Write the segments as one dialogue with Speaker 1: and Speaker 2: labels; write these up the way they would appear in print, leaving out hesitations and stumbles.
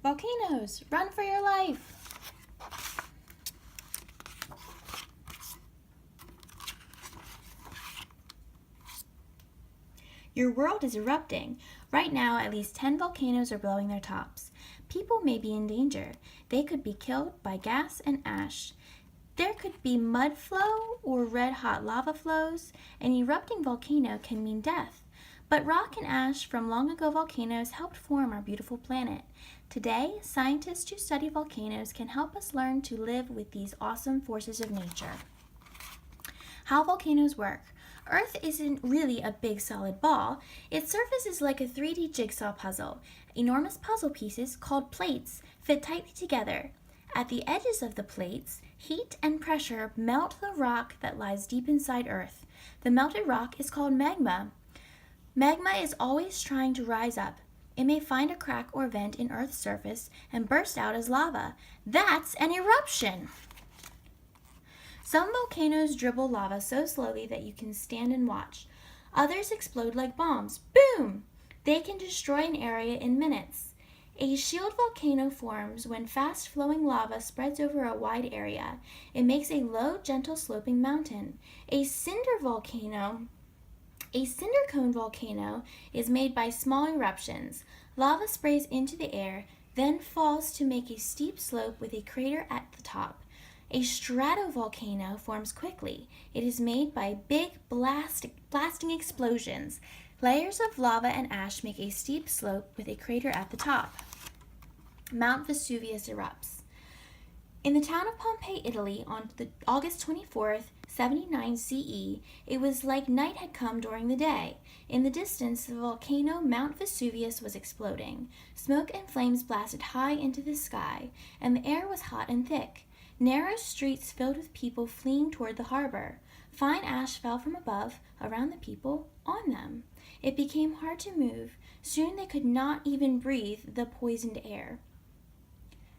Speaker 1: Volcanoes, run for your life! Your world is erupting. Right now, at least 10 volcanoes are blowing their tops. People may be in danger. They could be killed by gas and ash. There could be mud flow or red-hot lava flows. An erupting volcano can mean death. But rock and ash from long-ago volcanoes helped form our beautiful planet. Today, scientists who study volcanoes can help us learn to live with these awesome forces of nature. How volcanoes work. Earth isn't really a big solid ball. Its surface is like a 3D jigsaw puzzle. Enormous puzzle pieces, called plates, fit tightly together. At the edges of the plates, heat and pressure melt the rock that lies deep inside Earth. The melted rock is called magma. Magma is always trying to rise up. It may find a crack or vent in Earth's surface and burst out as lava. That's an eruption! Some volcanoes dribble lava so slowly that you can stand and watch. Others explode like bombs. Boom! They can destroy an area in minutes. A shield volcano forms when fast-flowing lava spreads over a wide area. It makes a low, gentle sloping mountain. A cinder cone volcano is made by small eruptions. Lava sprays into the air, then falls to make a steep slope with a crater at the top. A stratovolcano forms quickly. It is made by big blasting explosions. Layers of lava and ash make a steep slope with a crater at the top. Mount Vesuvius erupts. In the town of Pompeii, Italy, on August 24th, 79 CE, it was like night had come during the day. In the distance, the volcano Mount Vesuvius was exploding. Smoke and flames blasted high into the sky, and the air was hot and thick. Narrow streets filled with people fleeing toward the harbor. Fine ash fell from above, around the people, on them. It became hard to move. Soon they could not even breathe the poisoned air.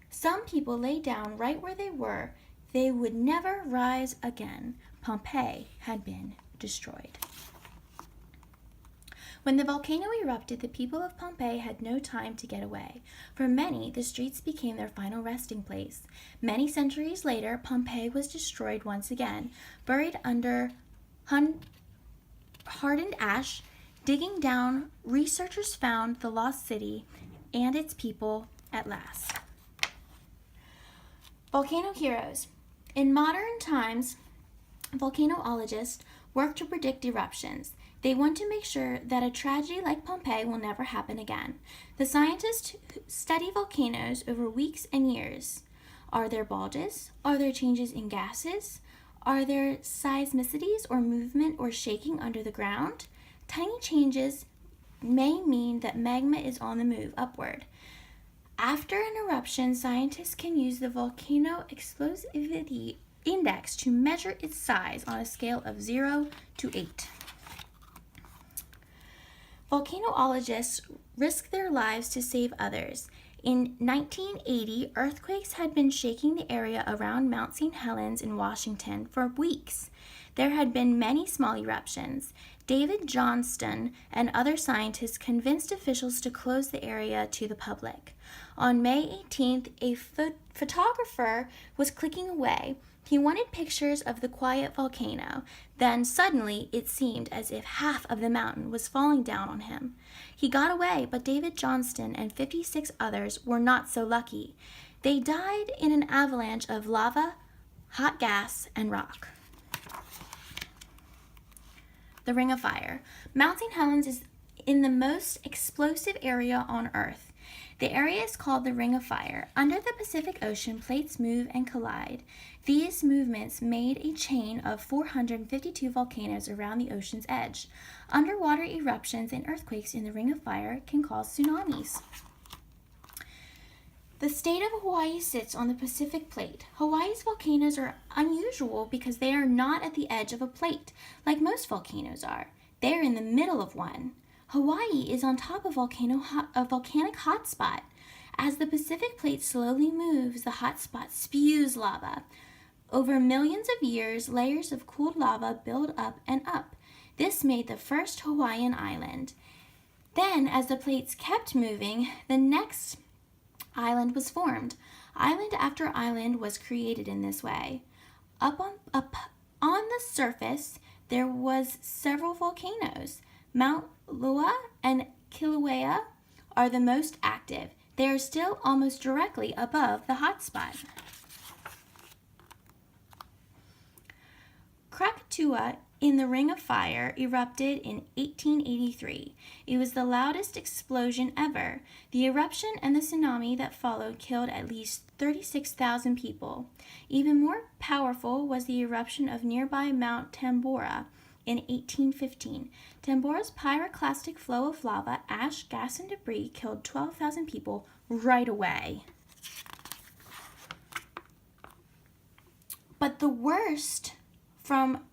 Speaker 1: Some people lay down right where they were. They would never rise again. Pompeii had been destroyed. When the volcano erupted, the people of Pompeii had no time to get away. For many, the streets became their final resting place. Many centuries later, Pompeii was destroyed once again. Buried under hardened ash, digging down, researchers found the lost city and its people at last. Volcano heroes. In modern times, volcanologists work to predict eruptions. They want to make sure that a tragedy like Pompeii will never happen again. The scientists study volcanoes over weeks and years. Are there bulges? Are there changes in gases? Are there seismicities or movement or shaking under the ground? Tiny changes may mean that magma is on the move upward. After an eruption, scientists can use the volcano explosivity index to measure its size on a scale of 0 to 8. Volcanologists risk their lives to save others. In 1980, earthquakes had been shaking the area around Mount St. Helens in Washington for weeks. There had been many small eruptions. David Johnston and other scientists convinced officials to close the area to the public. On May 18th, a photographer was clicking away. He wanted pictures of the quiet volcano. Then suddenly it seemed as if half of the mountain was falling down on him. He got away, but David Johnston and 56 others were not so lucky. They died in an avalanche of lava, hot gas, and rock. The Ring of Fire. Mount St. Helens is in the most explosive area on Earth. The area is called the Ring of Fire. Under the Pacific Ocean, plates move and collide. These movements made a chain of 452 volcanoes around the ocean's edge. Underwater eruptions and earthquakes in the Ring of Fire can cause tsunamis. The state of Hawaii sits on the Pacific Plate. Hawaii's volcanoes are unusual because they are not at the edge of a plate, like most volcanoes are. They are in the middle of one. Hawaii is on top of a volcanic hotspot. As the Pacific Plate slowly moves, the hotspot spews lava. Over millions of years, layers of cooled lava build up and up. This made the first Hawaiian island. Then, as the plates kept moving, the next Island was formed. Island after island was created in this way. Up on the surface, there was several volcanoes. Mount Lua and Kilauea are the most active. They are still almost directly above the hotspot. Krakatoa in the Ring of Fire erupted in 1883. It was the loudest explosion ever. The eruption and the tsunami that followed killed at least 36,000 people. Even more powerful was the eruption of nearby Mount Tambora in 1815. Tambora's pyroclastic flow of lava, ash, gas, and debris killed 12,000 people right away. But the worst from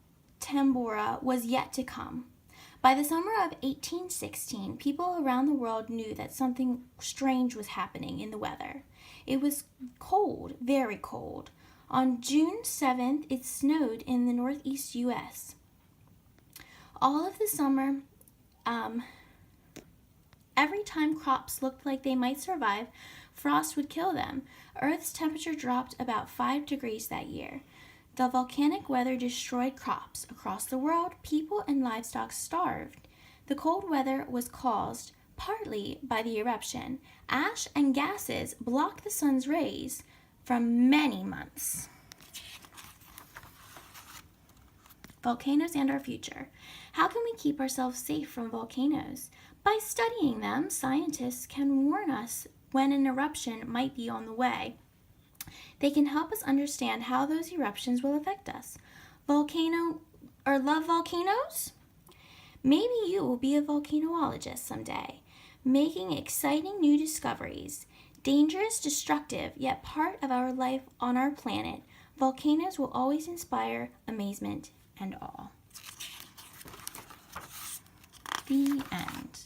Speaker 1: Tambora was yet to come. By the summer of 1816, people around the world knew that something strange was happening in the weather. It was cold, very cold. On June 7th, it snowed in the northeast U.S. All of the summer, every time crops looked like they might survive, frost would kill them. Earth's temperature dropped about 5 degrees that year. The volcanic weather destroyed crops. Across the world, people and livestock starved. The cold weather was caused partly by the eruption. Ash and gases blocked the sun's rays for many months. Volcanoes and our future. How can we keep ourselves safe from volcanoes? By studying them, scientists can warn us when an eruption might be on the way. They can help us understand how those eruptions will affect us. Love volcanoes? Maybe you will be a volcanologist someday, making exciting new discoveries. Dangerous, destructive, yet part of our life on our planet, volcanoes will always inspire amazement and awe. The end.